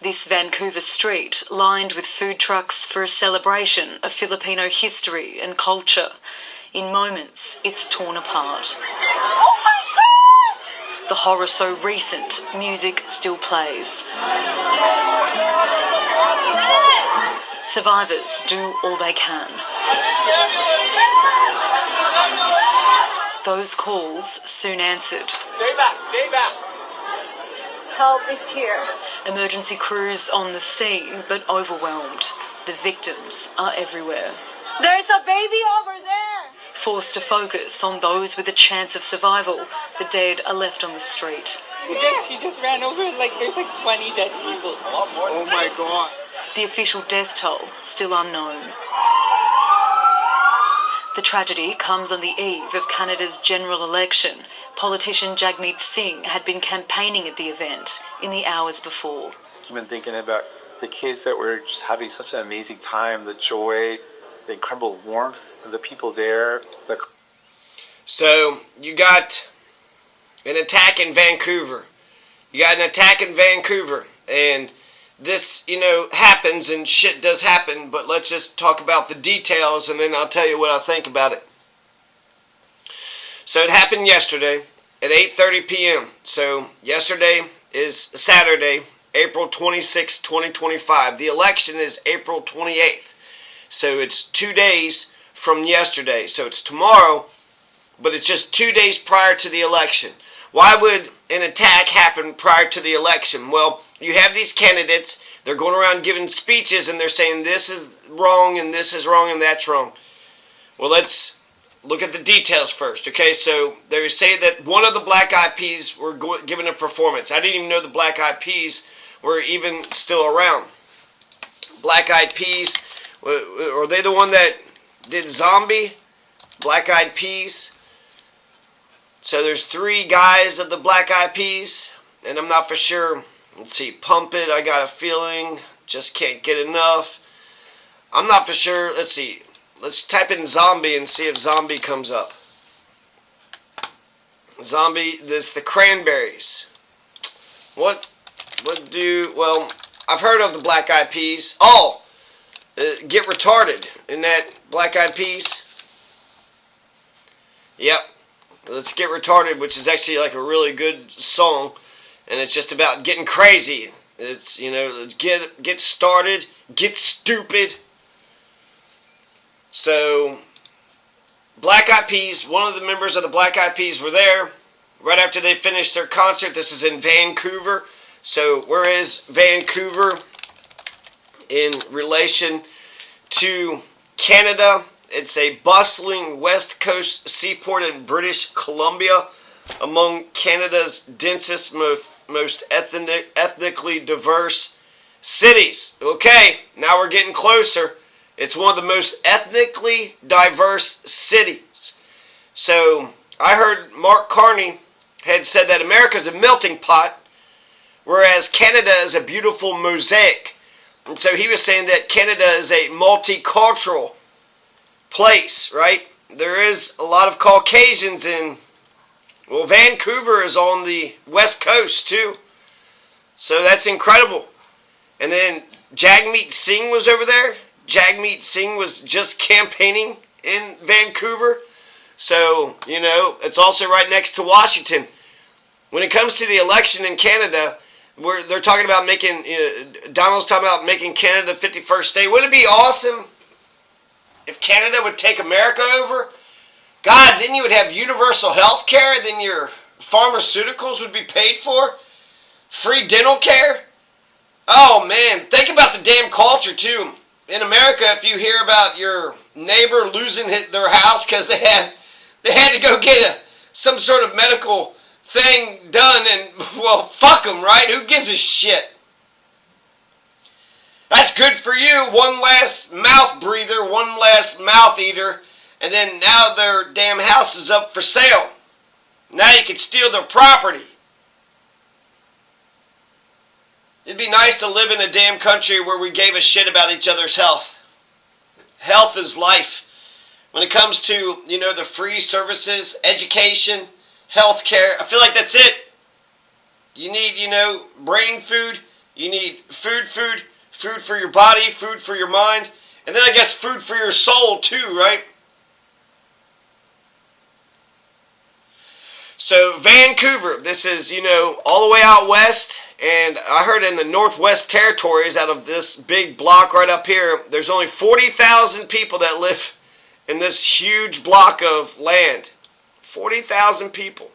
This Vancouver street, lined with food trucks for a celebration of Filipino history and culture. In moments, it's torn apart. Oh my God! The horror so recent, music still plays. Survivors do all they can. Those calls soon answered. Stay back, stay back. Help is here. Emergency crews on the scene, but overwhelmed. The victims are everywhere. There's a baby over there. Forced to focus on those with a chance of survival, the dead are left on the street. He just ran over, there's 20 dead people. Oh my God. The official death toll still unknown. The tragedy comes on the eve of Canada's general election. Politician Jagmeet Singh had been campaigning at the event in the hours before. I've been thinking about the kids that were just having such an amazing time, the joy, the incredible warmth of the people there. So you got an attack in Vancouver. And this, happens, and shit does happen, but let's just talk about the details, and then I'll tell you what I think about it. So it happened yesterday at 8:30 p.m. So yesterday is Saturday, April 26, 2025. The election is April 28th. So it's 2 days from yesterday. So it's tomorrow, but it's just 2 days prior to the election. Why would an attack happen prior to the election? Well, you have these candidates, they're going around giving speeches, and they're saying this is wrong, and this is wrong, and that's wrong. Well, let's look at the details first, okay? So they say that one of the Black Eyed Peas were giving a performance. I didn't even know the Black Eyed Peas were even still around. Black Eyed Peas, are they the one that did Zombie? Black Eyed Peas. So there's 3 guys of the Black Eyed Peas, and I'm not for sure. Let's see, Pump It, I Got a Feeling, Just Can't Get Enough. I'm not for sure. Let's see. Let's type in Zombie and see if Zombie comes up. Zombie, this the Cranberries. Well, I've heard of the Black Eyed Peas. Get Retarded. Isn't that Black Eyed Peas? Yep. Let's Get Retarded, which is actually a really good song, and it's just about getting crazy. It's, get started, get stupid. So, Black Eyed Peas, one of the members of the Black Eyed Peas were there right after they finished their concert. This is in Vancouver. So, where is Vancouver in relation to Canada? It's a bustling west coast seaport in British Columbia, among Canada's densest, most ethnically diverse cities. Okay, now we're getting closer. It's one of the most ethnically diverse cities. So I heard Mark Carney had said that America's a melting pot, whereas Canada is a beautiful mosaic. And so he was saying that Canada is a multicultural place, right? There is a lot of Caucasians in, Vancouver is on the west coast too. So that's incredible. And then Jagmeet Singh was over there. Jagmeet Singh was just campaigning in Vancouver. So, it's also right next to Washington. When it comes to the election in Canada, they're talking about Donald's talking about making Canada the 51st state. Wouldn't it be awesome if Canada would take America over? God, then you would have universal health care, then your pharmaceuticals would be paid for, free dental care. Oh man, think about the damn culture too. In America, if you hear about your neighbor losing their house because they had to go get some sort of medical thing done, and fuck them, right? Who gives a shit? That's good for you. One last mouth breather, one last mouth eater, and then now their damn house is up for sale. Now you can steal their property. It'd be nice to live in a damn country where we gave a shit about each other's health. Health is life. When it comes to, the free services, education, health care, I feel like that's it. You need, brain food, You need food for your body, food for your mind, and then I guess food for your soul too, right? So Vancouver, this is, all the way out west, and I heard in the Northwest Territories, out of this big block right up here, there's only 40,000 people that live in this huge block of land. 40,000 people.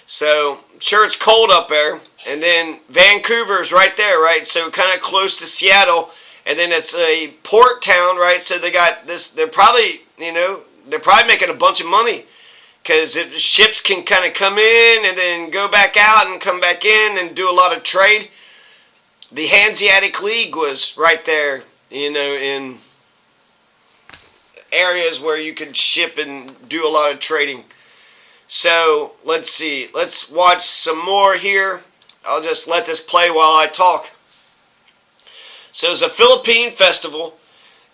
So, I'm sure it's cold up there. And then Vancouver's right there, right? So, kind of close to Seattle. And then it's a port town, right? So, they got this, they're probably making a bunch of money. Because ships can kind of come in and then go back out and come back in and do a lot of trade. The Hanseatic League was right there, in areas where you could ship and do a lot of trading. So, let's see. Let's watch some more here. I'll just let this play while I talk. So, it's a Philippine festival.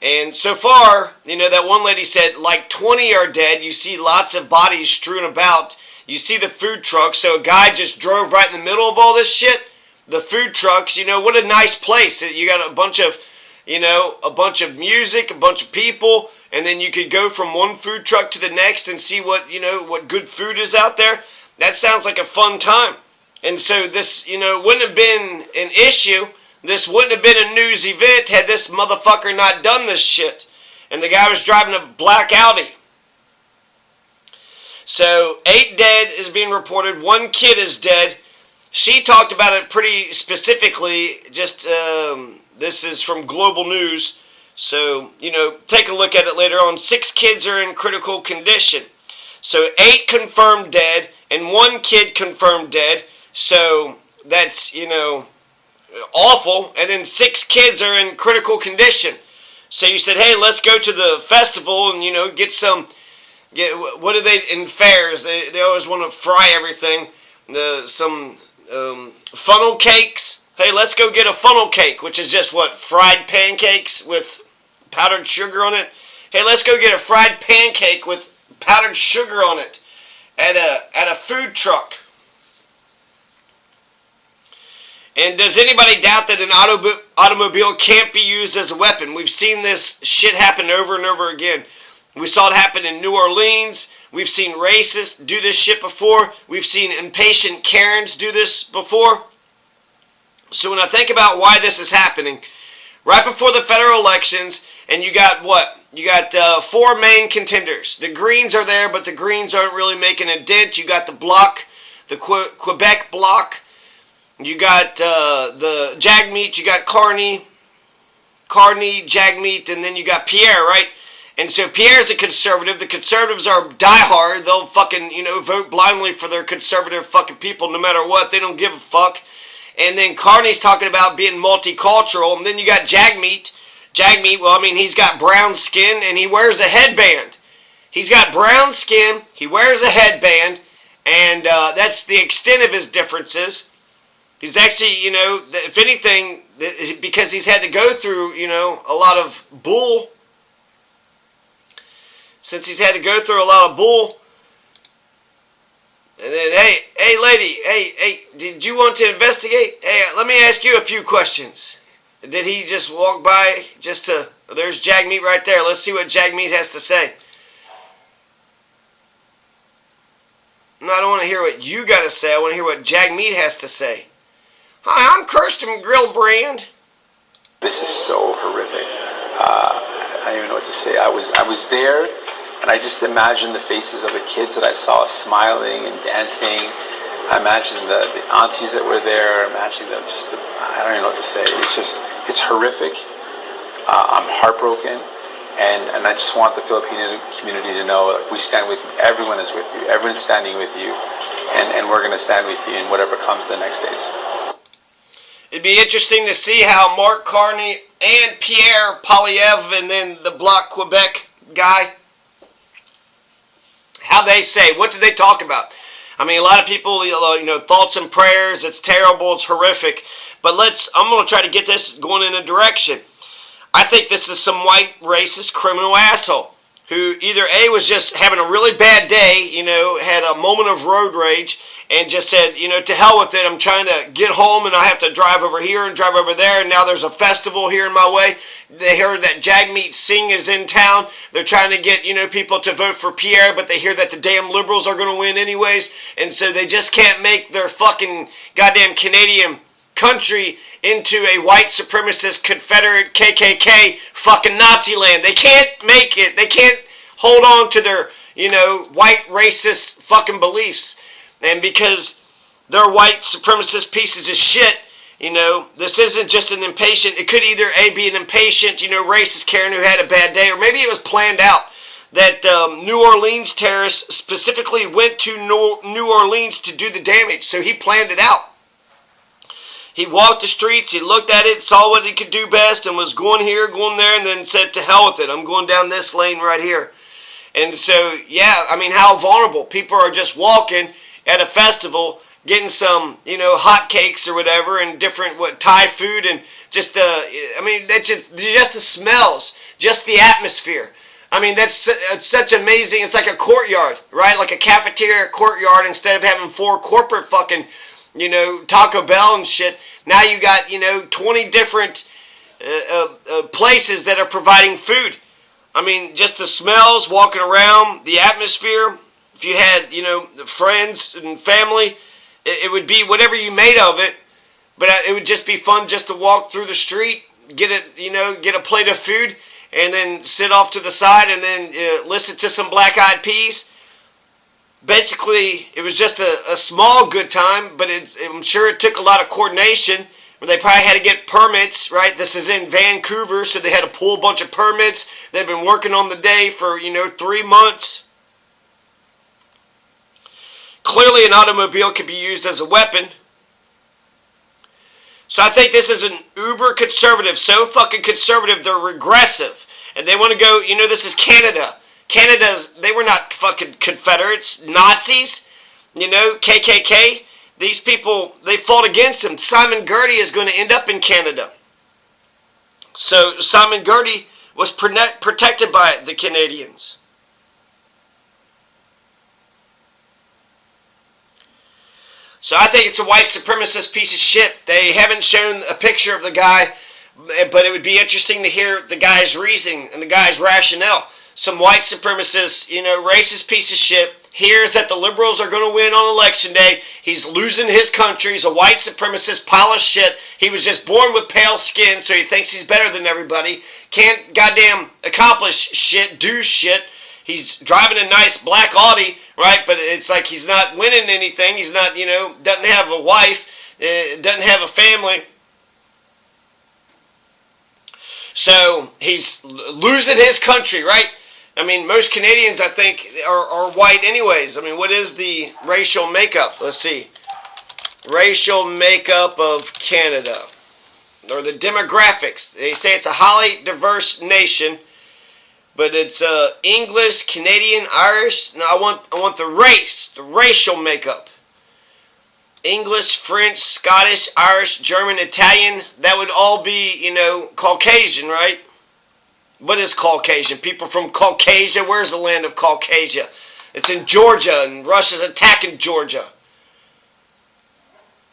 And so far, that one lady said like 20 are dead. You see lots of bodies strewn about. You see the food trucks. So a guy just drove right in the middle of all this shit. The food trucks, what a nice place. You got a bunch of music, a bunch of people. And then you could go from one food truck to the next and see what good food is out there. That sounds like a fun time. And so this, wouldn't have been an issue. This wouldn't have been a news event had this motherfucker not done this shit. And the guy was driving a black Audi. So, 8 dead is being reported. 1 kid is dead. She talked about it pretty specifically. Just, this is from Global News. So, take a look at it later on. 6 kids are in critical condition. So, 8 confirmed dead and 1 kid confirmed dead. So, that's, awful. And then 6 kids are in critical condition. So you said, hey, let's go to the festival and, what do they, in fairs, they always want to fry everything. Some funnel cakes. Hey, let's go get a funnel cake, which is just fried pancakes with powdered sugar on it. Hey, let's go get a fried pancake with powdered sugar on it at a food truck. And does anybody doubt that an automobile can't be used as a weapon? We've seen this shit happen over and over again. We saw it happen in New Orleans. We've seen racists do this shit before. We've seen impatient Karens do this before. So when I think about why this is happening, right before the federal elections, and you got what? You got 4 main contenders. The Greens are there, but the Greens aren't really making a dent. You got the bloc, the Quebec bloc. You got the Jagmeet, you got Carney, Jagmeet, and then you got Pierre, right? And so Pierre's a conservative. The conservatives are diehard. They'll fucking, vote blindly for their conservative fucking people no matter what. They don't give a fuck. And then Carney's talking about being multicultural. And then you got Jagmeet. He's got brown skin and he wears a headband. He's got brown skin, he wears a headband, and that's the extent of his differences. He's actually, if anything, because he's had to go through, a lot of bull. Since he's had to go through a lot of bull. And then, hey, lady, hey, did you want to investigate? Hey, let me ask you a few questions. Did he just walk by there's Jagmeet right there. Let's see what Jagmeet has to say. No, I don't want to hear what you got to say. I want to hear what Jagmeet has to say. Hi, I'm Kirsten Grillbrand. This is so horrific. I don't even know what to say. I was there, and I just imagined the faces of the kids that I saw smiling and dancing. I imagined the aunties that were there. I imagined them I don't even know what to say. It's horrific. I'm heartbroken, and I just want the Filipino community to know we stand with you. Everyone is with you. Everyone's standing with you, and we're going to stand with you in whatever comes the next days. It'd be interesting to see how Mark Carney and Pierre Poilievre and then the Bloc Quebec guy, how they say, what do they talk about? I mean, a lot of people, thoughts and prayers, it's terrible, it's horrific. But I'm going to try to get this going in a direction. I think this is some white racist criminal asshole who either A, was just having a really bad day, had a moment of road rage, and just said, to hell with it, I'm trying to get home and I have to drive over here and drive over there, and now there's a festival here in my way. They heard that Jagmeet Singh is in town. They're trying to get, people to vote for Pierre, but they hear that the damn Liberals are going to win anyways, and so they just can't make their fucking goddamn Canadian country into a white supremacist Confederate KKK fucking Nazi land. They can't make it. They can't hold on to their, white racist fucking beliefs. And because they're white supremacist pieces of shit, this isn't just an impatient. It could either A, be an impatient, racist Karen who had a bad day, or maybe it was planned out that New Orleans terrorists specifically went to New Orleans to do the damage. So he planned it out. He walked the streets, he looked at it, saw what he could do best, and was going here, going there, and then said, to hell with it, I'm going down this lane right here. And so, yeah, I mean, how vulnerable. People are just walking at a festival, getting some, hotcakes or whatever, and different, Thai food, and just, that's just the smells, just the atmosphere. I mean, that's such amazing. It's like a courtyard, right? Like a cafeteria courtyard instead of having 4 corporate fucking, Taco Bell and shit. Now you got, 20 different places that are providing food. I mean, just the smells, walking around, the atmosphere. If you had, friends and family, it would be whatever you made of it. But it would just be fun just to walk through the street, get a plate of food, and then sit off to the side and then listen to some Black Eyed Peas. Basically, it was just a small good time, but I'm sure it took a lot of coordination. They probably had to get permits, right? This is in Vancouver, so they had to pull a bunch of permits. They've been working on the day for, 3 months. Clearly, an automobile could be used as a weapon. So I think this is an uber conservative, so fucking conservative, they're regressive. And they want to go, this is Canada. They were not fucking Confederates, Nazis, KKK. These people, they fought against him. Simon Gertie is going to end up in Canada. So Simon Gertie was protected by the Canadians. So I think it's a white supremacist piece of shit. They haven't shown a picture of the guy, but it would be interesting to hear the guy's reasoning and the guy's rationale. Some white supremacist, racist piece of shit hears that the Liberals are going to win on election day. He's losing his country. He's a white supremacist pile of shit. He was just born with pale skin, so he thinks he's better than everybody. Can't goddamn accomplish shit, do shit. He's driving a nice black Audi, right? But it's like he's not winning anything. He's not, doesn't have a wife, doesn't have a family. So he's losing his country, right? I mean, most Canadians, I think, are white anyways. I mean, what is the racial makeup? Let's see. Racial makeup of Canada. Or the demographics. They say it's a highly diverse nation. But it's English, Canadian, Irish. No, I want the race. The racial makeup. English, French, Scottish, Irish, German, Italian. That would all be, Caucasian, right? What is Caucasian? People from Caucasia? Where's the land of Caucasia? It's in Georgia, and Russia's attacking Georgia.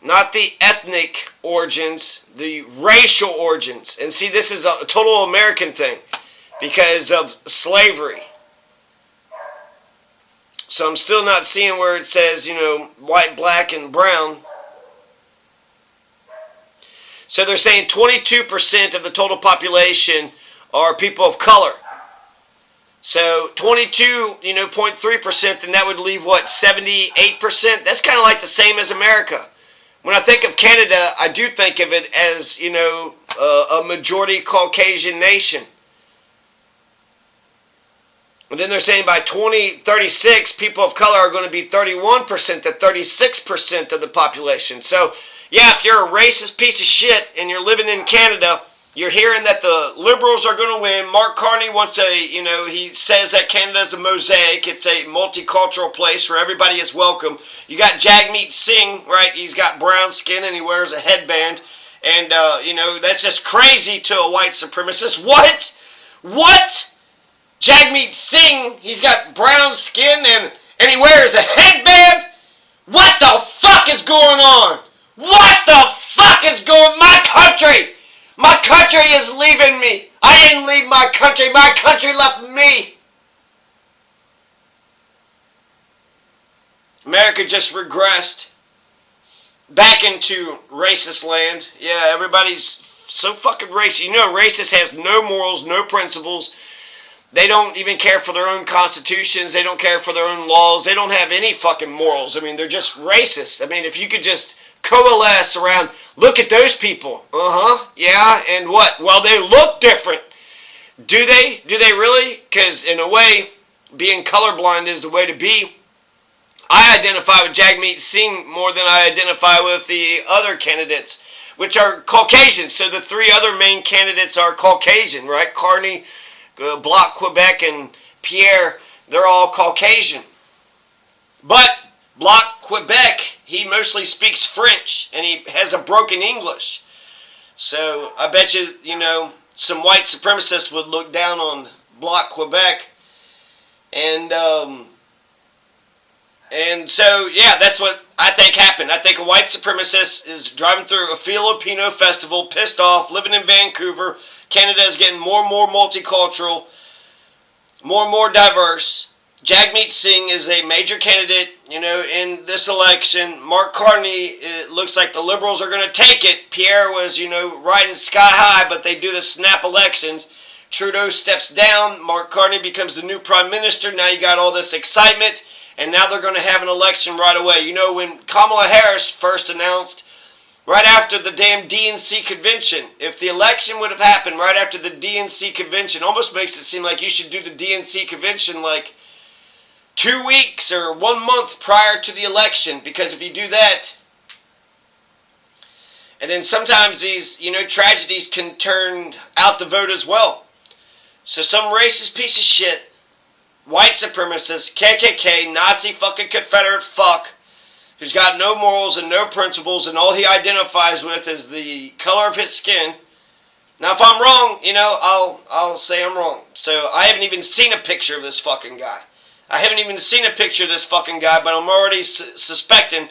Not the ethnic origins, the racial origins. And see, this is a total American thing because of slavery. So I'm still not seeing where it says, white, black, and brown. So they're saying 22% of the total population are people of color. So 22.3%, then that would leave what, 78%? That's kind of like the same as America. When I think of Canada, I do think of it as, a majority Caucasian nation. And then they're saying by 2036, people of color are going to be 31% to 36% of the population. So, yeah, if you're a racist piece of shit and you're living in Canada, you're hearing that the Liberals are going to win. Mark Carney wants he says that Canada is a mosaic. It's a multicultural place where everybody is welcome. You got Jagmeet Singh, right? He's got brown skin and he wears a headband. And, that's just crazy to a white supremacist. What? Jagmeet Singh, he's got brown skin and he wears a headband. What the fuck is going on? What the fuck is going on? My country! My country is leaving me. I didn't leave my country. My country left me. America just regressed back into racist land. Yeah, everybody's so fucking racist. You know, racist has no morals, no principles. They don't even care for their own constitutions. They don't care for their own laws. They don't have any fucking morals. I mean, they're just racist. I mean, if you could just coalesce around, look at those people. Yeah, and what? Well, they look different. Do they? Do they really? Because in a way, being colorblind is the way to be. I identify with Jagmeet Singh more than I identify with the other candidates, which are Caucasian. So the three other main candidates are Caucasian, right? Carney, Bloc Quebec, and Pierre, they're all Caucasian. But Bloc Quebec, he mostly speaks French, and he has a broken English. So I bet you, some white supremacists would look down on Bloc Quebec. And so, yeah, that's what I think happened. I think a white supremacist is driving through a Filipino festival, pissed off, living in Vancouver. Canada is getting more and more multicultural, more and more diverse. Jagmeet Singh is a major candidate, in this election. Mark Carney, it looks like the Liberals are going to take it. Pierre was, riding sky high, but they do the snap elections. Trudeau steps down. Mark Carney becomes the new prime minister. Now you got all this excitement. And now they're going to have an election right away. When Kamala Harris first announced, right after the damn DNC convention, if the election would have happened right after the DNC convention, almost makes it seem like you should do the DNC convention like 2 weeks or 1 month prior to the election. Because if you do that, and then sometimes these, tragedies can turn out the vote as well. So some racist piece of shit, white supremacist, KKK, Nazi fucking Confederate fuck, who's got no morals and no principles, and all he identifies with is the color of his skin. Now, if I'm wrong, I'll say I'm wrong. So I haven't even seen a picture of this fucking guy. I haven't even seen a picture of this fucking guy, but I'm already suspecting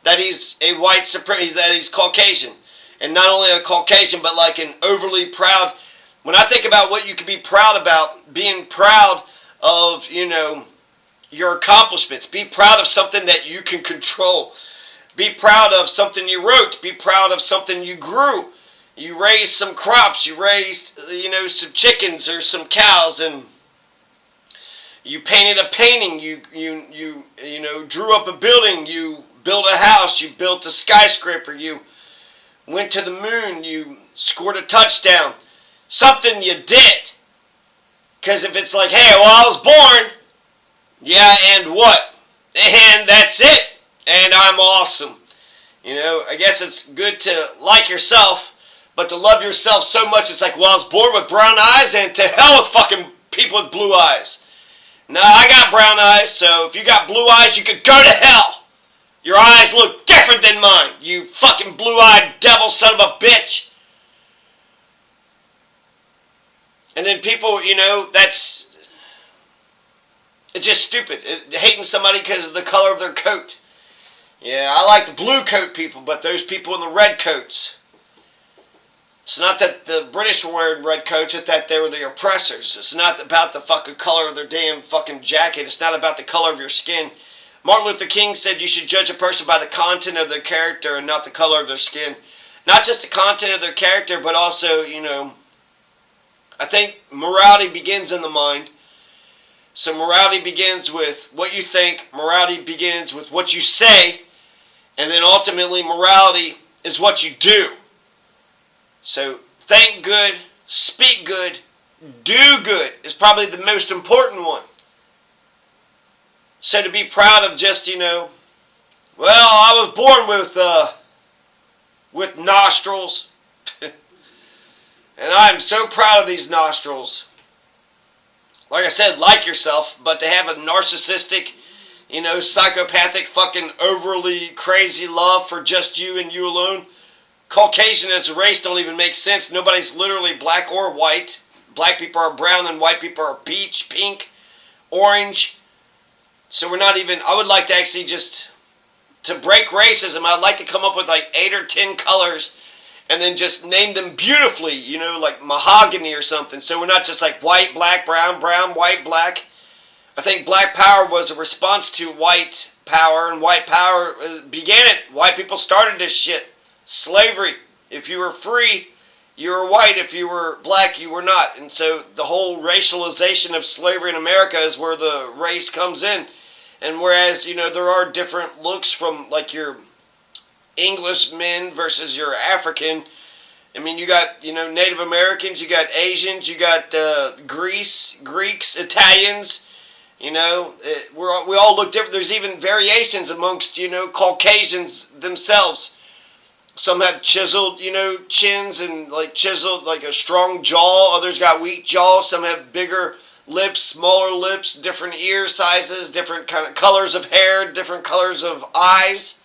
that he's a white supremacist, that he's Caucasian. And not only a Caucasian, but like an overly proud. When I think about what you could be proud about, being proud of, your accomplishments. Be proud of something that you can control. Be proud of something you wrote. Be proud of something you grew. You raised some crops. You raised, some chickens or some cows, and you painted a painting. You drew up a building. You built a house. You built a skyscraper. You went to the moon. You scored a touchdown. Something you did. Because if it's like, hey, well, I was born, yeah, and what? And that's it. And I'm awesome. I guess it's good to like yourself, but to love yourself so much, it's like, well, I was born with brown eyes, and to hell with fucking people with blue eyes. No, I got brown eyes, so if you got blue eyes, you could go to hell. Your eyes look different than mine, you fucking blue-eyed devil son of a bitch. And then people, it's just stupid. Hating somebody because of the color of their coat. Yeah, I like the blue coat people, but those people in the red coats. It's not that the British were wearing red coats, it's that they were the oppressors. It's not about the fucking color of their damn fucking jacket. It's not about the color of your skin. Martin Luther King said you should judge a person by the content of their character and not the color of their skin. Not just the content of their character, but also, I think morality begins in the mind. So morality begins with what you think. Morality begins with what you say. And then ultimately morality is what you do. So think good, speak good, do good is probably the most important one. So to be proud of just, well, I was born with nostrils. And I'm so proud of these nostrils. Like I said, like yourself, but to have a narcissistic, psychopathic, fucking overly crazy love for just you and you alone. Caucasian as a race don't even make sense. Nobody's literally black or white. black people are brown and white people are peach, pink, orange. So we're not even, I would like to actually just, to break racism, I'd like to come up with like 8 or 10 colors and then just name them beautifully, you know, like mahogany or something. So we're not just like white, black, brown, brown, white, black. I think black power was a response to white power, and white power began it. White people started this shit. Slavery. If you were free, you were white. If you were black, you were not. And so the whole racialization of slavery in America is where the race comes in. And whereas, you know, there are different looks from like your English men versus your African. I mean, you got, you know, Native Americans, you got Asians, you got Greeks, Italians. You know, we all look different. There's even variations amongst, you know, Caucasians themselves. Some have chiseled, you know, chins and like chiseled, like a strong jaw. Others got weak jaw. Some have bigger lips, smaller lips, different ear sizes, different kind of colors of hair, different colors of eyes.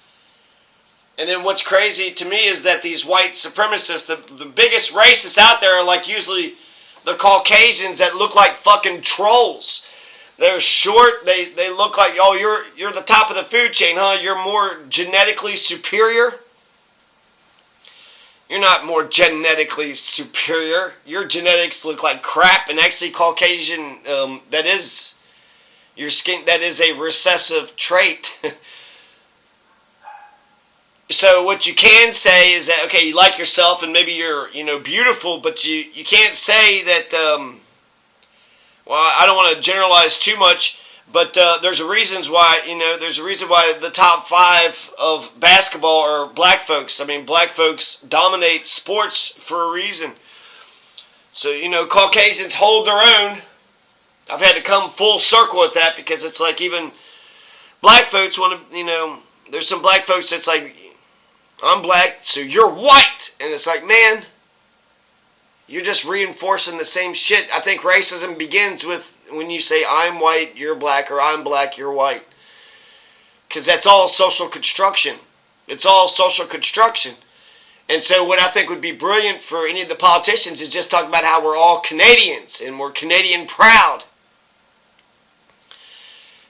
And then what's crazy to me is that these white supremacists, the biggest racists out there are like usually the Caucasians that look like fucking trolls. They're short. They look like, oh, you're the top of the food chain, huh? You're more genetically superior. You're not more genetically superior. Your genetics look like crap. And actually, Caucasian, that is your skin. That is a recessive trait. So what you can say is that, okay, you like yourself and maybe you're, you know, beautiful, but you can't say that. Well, I don't want to generalize too much, but there's a reason why the top 5 of basketball are black folks. I mean, black folks dominate sports for a reason. So, you know, Caucasians hold their own. I've had to come full circle with that because it's like even black folks want to, you know, there's some black folks that's like, I'm black, so you're white. And it's like, man, you're just reinforcing the same shit. I think racism begins with when you say, I'm white, you're black, or I'm black, you're white. Because that's all social construction. It's all social construction. And so what I think would be brilliant for any of the politicians is just talk about how we're all Canadians and we're Canadian proud.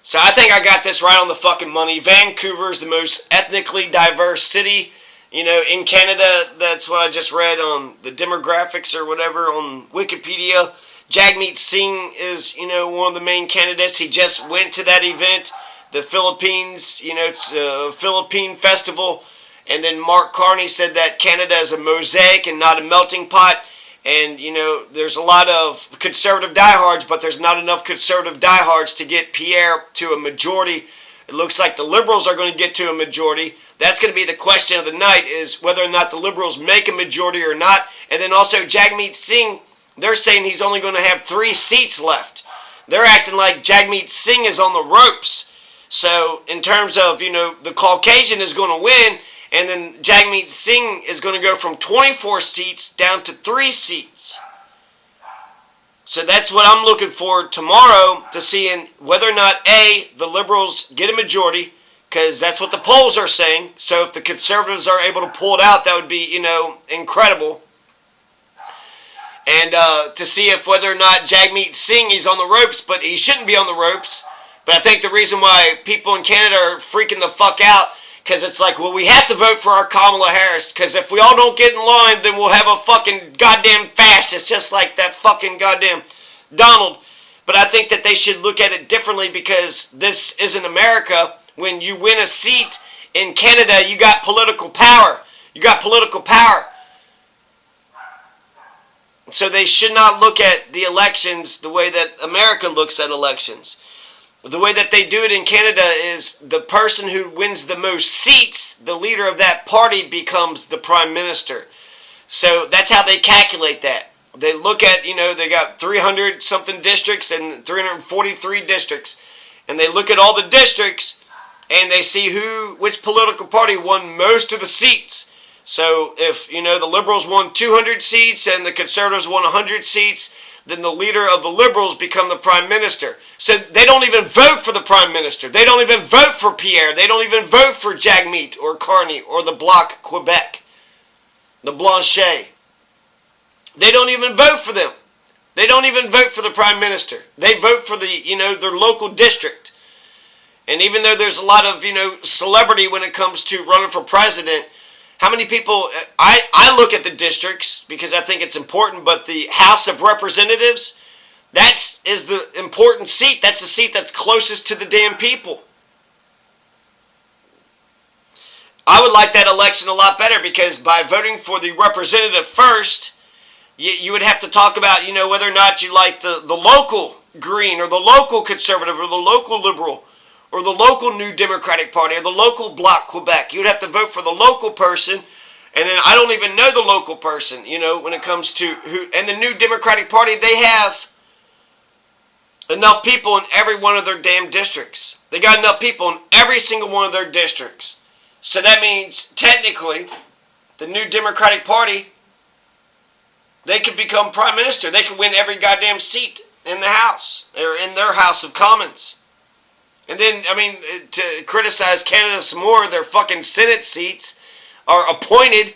So I think I got this right on the fucking money. Vancouver is the most ethnically diverse city, you know, in Canada. That's what I just read on the demographics or whatever on Wikipedia. Jagmeet Singh is, you know, one of the main candidates. He just went to that event, the Philippines, you know, it's a Philippine festival. And then Mark Carney said that Canada is a mosaic and not a melting pot. And, you know, there's a lot of conservative diehards, but there's not enough conservative diehards to get Pierre to a majority. It looks like the Liberals are going to get to a majority. That's going to be the question of the night, is whether or not the Liberals make a majority or not. And then also Jagmeet Singh, they're saying he's only going to have 3 seats left. They're acting like Jagmeet Singh is on the ropes. So in terms of, you know, the Caucasian is going to win, and then Jagmeet Singh is going to go from 24 seats down to 3 seats. So that's what I'm looking for tomorrow, to seeing whether or not, A, the Liberals get a majority, because that's what the polls are saying. So if the Conservatives are able to pull it out, that would be, you know, incredible. And to see if whether or not Jagmeet Singh is on the ropes, but he shouldn't be on the ropes. But I think the reason why people in Canada are freaking the fuck out, because it's like, well, we have to vote for our Kamala Harris, because if we all don't get in line, then we'll have a fucking goddamn fascist, just like that fucking goddamn Donald. But I think that they should look at it differently, because this isn't America. When you win a seat in Canada, you got political power. You got political power. So they should not look at the elections the way that America looks at elections. The way that they do it in Canada is the person who wins the most seats, the leader of that party, becomes the prime minister. So that's how they calculate that. They look at, you know, they got 300 something districts and 343 districts. And they look at all the districts and they see which political party won most of the seats. So if, you know, the Liberals won 200 seats and the Conservatives won 100 seats, then the leader of the Liberals become the prime minister. So they don't even vote for the prime minister. They don't even vote for Pierre. They don't even vote for Jagmeet or Carney or the Bloc Quebec, the Blanchet. They don't even vote for them. They don't even vote for the prime minister. They vote for their local district. And even though there's a lot of, celebrity when it comes to running for president, how many people, I look at the districts because I think it's important, but the House of Representatives, is the important seat. That's the seat that's closest to the damn people. I would like that election a lot better because by voting for the representative first, you would have to talk about, whether or not you like the local Green or the local Conservative or the local Liberal or the local New Democratic Party or the local Bloc Quebec. You'd have to vote for the local person, and then I don't even know the local person, when it comes to who. And the New Democratic Party, they have enough people in every one of their damn districts. They got enough people in every single one of their districts. So that means, technically, the New Democratic Party, they could become prime minister. They could win every goddamn seat in the House, or in their House of Commons. And then, to criticize Canada some more, their fucking Senate seats are appointed,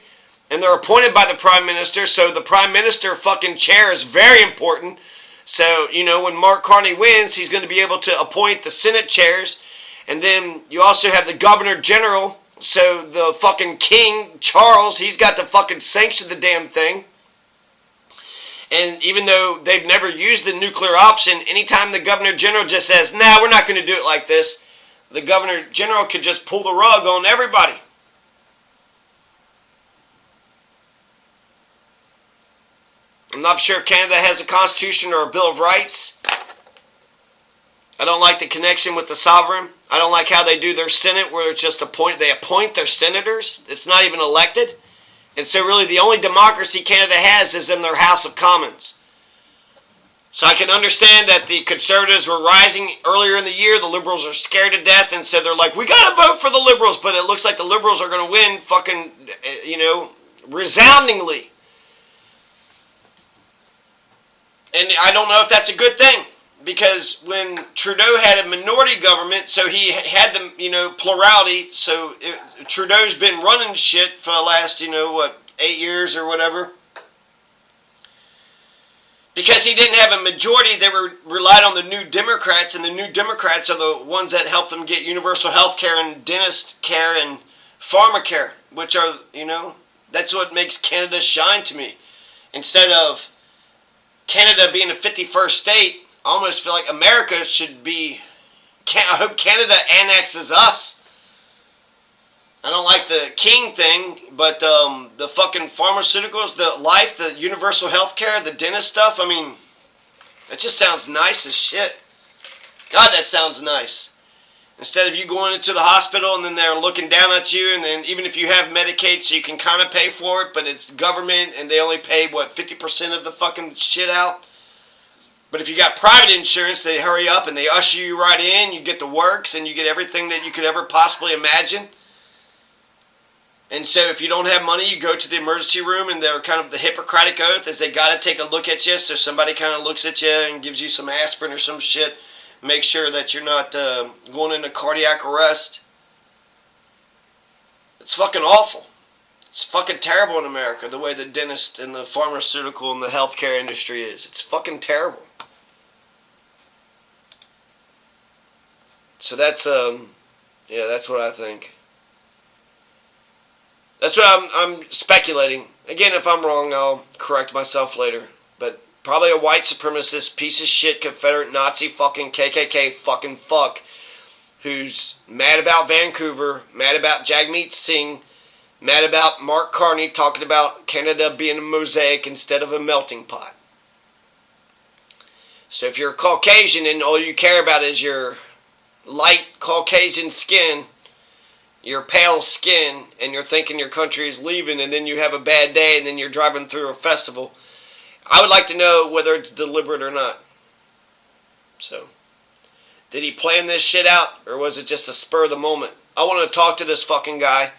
and they're appointed by the prime minister, so the prime minister fucking chair is very important. So, when Mark Carney wins, he's going to be able to appoint the Senate chairs. And then you also have the Governor General. So the fucking King, Charles, he's got to fucking sanction the damn thing. And even though they've never used the nuclear option, anytime the Governor General just says, nah, we're not going to do it like this, the Governor General could just pull the rug on everybody. I'm not sure if Canada has a constitution or a Bill of Rights. I don't like the connection with the sovereign. I don't like how they do their Senate, where it's just they appoint their senators. It's not even elected. And so really the only democracy Canada has is in their House of Commons. So I can understand that the Conservatives were rising earlier in the year. The Liberals are scared to death, and so they're like, we got to vote for the Liberals. But it looks like the Liberals are going to win fucking, resoundingly. And I don't know if that's a good thing, because when Trudeau had a minority government, so he had the, plurality, so Trudeau's been running shit for the last, 8 years or whatever. Because he didn't have a majority, they relied on the New Democrats, and the New Democrats are the ones that helped them get universal health care and dentist care and pharmacare, which are, that's what makes Canada shine to me. Instead of Canada being a 51st state, I almost feel like America should be, I hope Canada annexes us. I don't like the king thing, but the fucking pharmaceuticals, the life, the universal health care, the dentist stuff, that just sounds nice as shit. God, that sounds nice. Instead of you going into the hospital and then they're looking down at you, and then even if you have Medicaid, so you can kind of pay for it, but it's government and they only pay, 50% of the fucking shit out? But if you got private insurance, they hurry up and they usher you right in, you get the works, and you get everything that you could ever possibly imagine. And so if you don't have money, you go to the emergency room, and they're kind of the Hippocratic oath is they got to take a look at you, so somebody kind of looks at you and gives you some aspirin or some shit. Make sure that you're not going into cardiac arrest. It's fucking awful. It's fucking terrible in America, the way the dentist and the pharmaceutical and the healthcare industry is. It's fucking terrible. So that's, that's what I think. That's what I'm speculating. Again, if I'm wrong, I'll correct myself later. But probably a white supremacist, piece of shit, Confederate, Nazi, fucking KKK, fucking fuck, who's mad about Vancouver, mad about Jagmeet Singh, mad about Mark Carney talking about Canada being a mosaic instead of a melting pot. So if you're a Caucasian and all you care about is your light Caucasian skin, your pale skin, and you're thinking your country is leaving, and then you have a bad day, and then you're driving through a festival, I would like to know whether it's deliberate or not. So, did he plan this shit out, or was it just a spur of the moment? I want to talk to this fucking guy.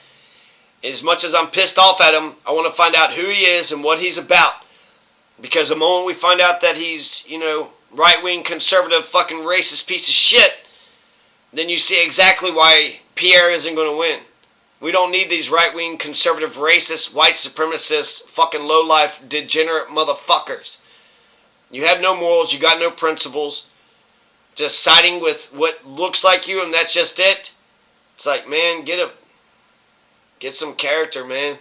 As much as I'm pissed off at him, I want to find out who he is and what he's about. Because the moment we find out that he's, right-wing, conservative, fucking racist piece of shit, then you see exactly why Pierre isn't going to win. We don't need these right-wing, conservative, racist, white supremacist, fucking low-life, degenerate motherfuckers. You have no morals. You got no principles. Just siding with what looks like you, and that's just it. It's like, man, get some character, man.